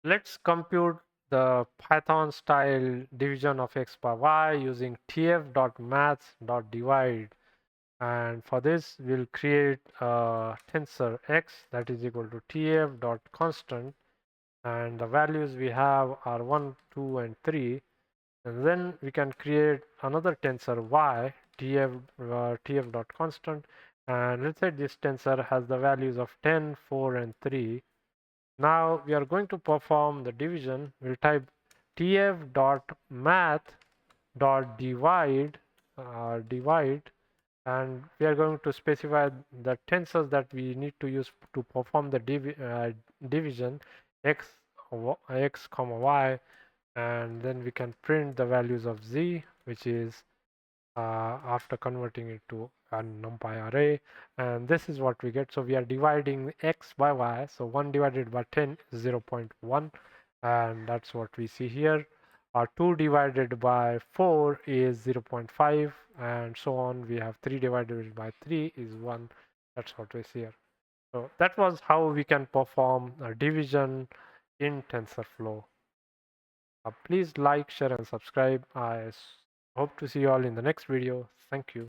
Let's compute the Python style division of x by y using tf.math.divide. And for this, we'll create a tensor x that is equal to tf.constant. And the values we have are 1, 2, and 3. And then we can create another tensor y, tf.constant. And let's say this tensor has the values of 10, 4, and 3. Now we are going to perform the division. We'll type tf.math.divide, divide, and we are going to specify the tensors that we need to use to perform the division, x, x comma y, and then we can print the values of z, which is after converting it to a numpy array, and this is what we get. So we are dividing x by y, so 1 divided by 10 is 0.1, and that's what we see here. 2 divided by 4 is 0.5, and so on. We have 3 divided by 3 is 1. That's what we see here. So that was how we can perform a division in TensorFlow. Please like, share, and subscribe. I hope to see you all in the next video. Thank you.